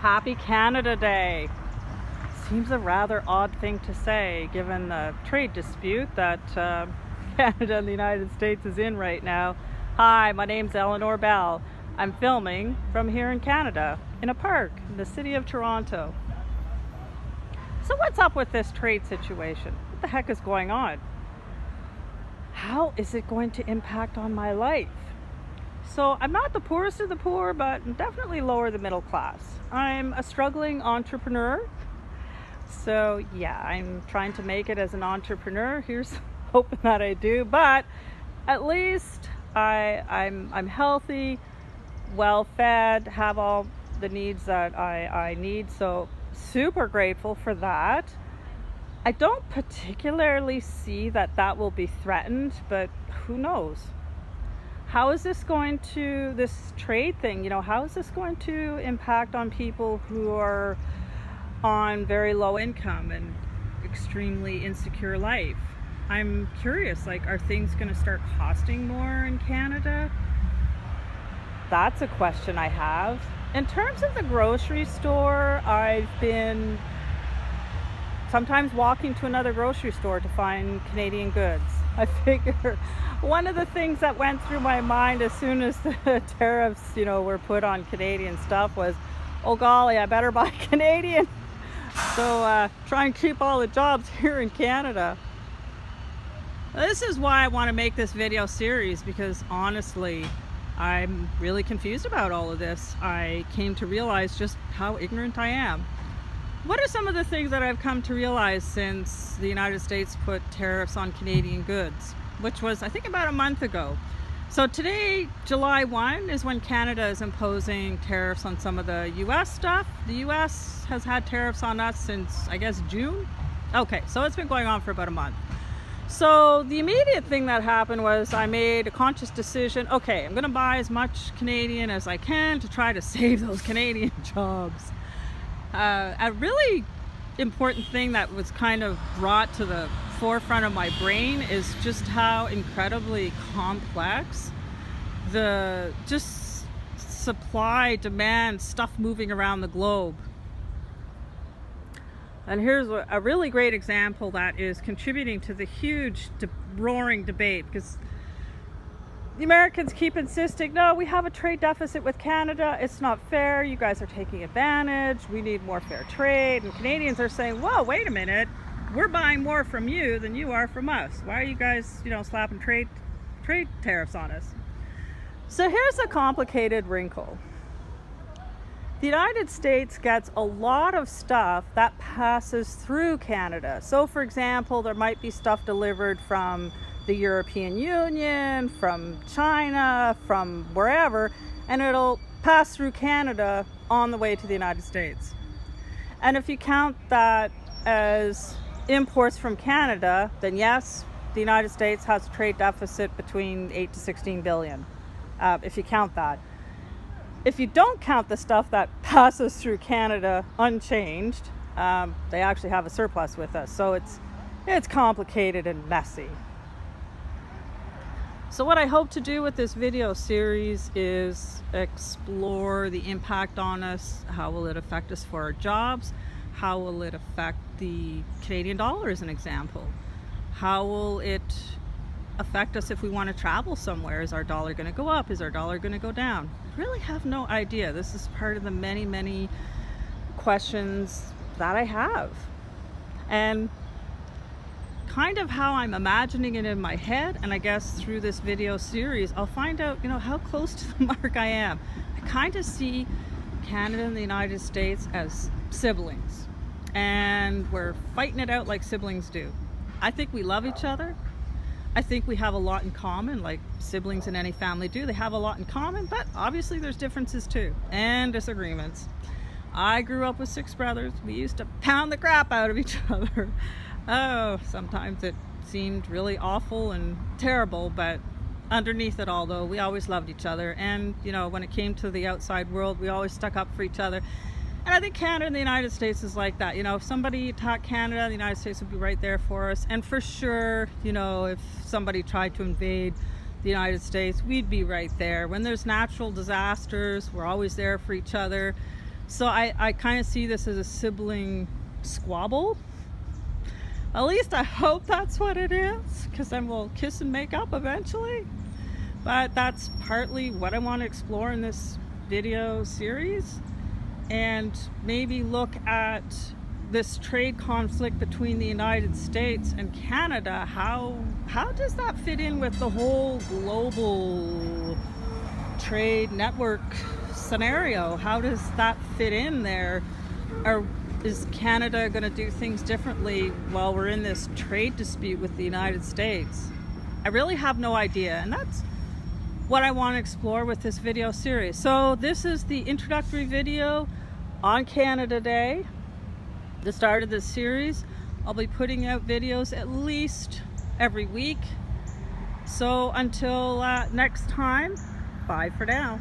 Happy Canada Day. Seems a rather odd thing to say given the trade dispute that Canada and the United States is in right now. Hi, my name's Eleanor Bell. I'm filming from here in Canada in a park in the city of Toronto. So what's up with this trade situation? What the heck is going on? How is it going to impact on my life? So I'm not the poorest of the poor, but I'm definitely lower the middle class. I'm a struggling entrepreneur. So yeah, I'm trying to make it as an entrepreneur. Here's hoping that I do, but at least I'm healthy, well fed, have all the needs that I need. So super grateful for that. I don't particularly see that will be threatened, but who knows? How is this trade thing, how is this going to impact on people who are on very low income and extremely insecure life? I'm curious, are things going to start costing more in Canada? That's a question I have. In terms of the grocery store, I've been sometimes walking to another grocery store to find Canadian goods. I figure one of the things that went through my mind as soon as the tariffs, were put on Canadian stuff was, oh golly, I better buy Canadian. So try and keep all the jobs here in Canada. This is why I want to make this video series, because honestly, I'm really confused about all of this. I came to realize just how ignorant I am. What are some of the things that I've come to realize since the United States put tariffs on Canadian goods, which was, I think, about a month ago? So today, July 1, is when Canada is imposing tariffs on some of the US stuff. The US has had tariffs on us since, I guess, June? Okay, so it's been going on for about a month. So the immediate thing that happened was I made a conscious decision, okay, I'm gonna buy as much Canadian as I can to try to save those Canadian jobs. A really important thing that was kind of brought to the forefront of my brain is just how incredibly complex the just supply, demand, stuff moving around the globe. And here's a really great example that is contributing to the huge roaring debate, because the Americans keep insisting, no, we have a trade deficit with Canada. It's not fair. You guys are taking advantage. We need more fair trade. And Canadians are saying, whoa, wait a minute. We're buying more from you than you are from us. Why are you guys, slapping trade tariffs on us? So here's a complicated wrinkle. The United States gets a lot of stuff that passes through Canada. So for example, there might be stuff delivered from the European Union, from China, from wherever, and it'll pass through Canada on the way to the United States. And if you count that as imports from Canada, then yes, the United States has a trade deficit between 8 to 16 billion, if you count that. If you don't count the stuff that passes through Canada unchanged, they actually have a surplus with us. So it's complicated and messy. So what I hope to do with this video series is explore the impact on us. How will it affect us for our jobs? How will it affect the Canadian dollar, as an example? How will it affect us if we want to travel somewhere? Is our dollar going to go up? Is our dollar going to go down? I really have no idea. This is part of the many questions that I have. And kind of how I'm imagining it in my head, and I guess through this video series I'll find out how close to the mark I am. I kind of see Canada and the United States as siblings, and we're fighting it out like siblings do. I think we love each other. I think we have a lot in common, like siblings in any family do. They have a lot in common, but obviously there's differences too, and disagreements. I grew up with 6 brothers. We used to pound the crap out of each other. Oh, sometimes it seemed really awful and terrible, but underneath it all, though, we always loved each other. And, when it came to the outside world, we always stuck up for each other. And I think Canada and the United States is like that. If somebody attacked Canada, the United States would be right there for us. And for sure, if somebody tried to invade the United States, we'd be right there. When there's natural disasters, we're always there for each other. So I kind of see this as a sibling squabble. At least I hope that's what it is, because then we'll kiss and make up eventually. But that's partly what I want to explore in this video series, and maybe look at this trade conflict between the United States and Canada. How does that fit in with the whole global trade network scenario? How does that fit in there? Or is Canada going to do things differently while we're in this trade dispute with the United States? I really have no idea, and that's what I want to explore with this video series. So this is the introductory video on Canada Day, the start of this series. I'll be putting out videos at least every week. So until next time, bye for now.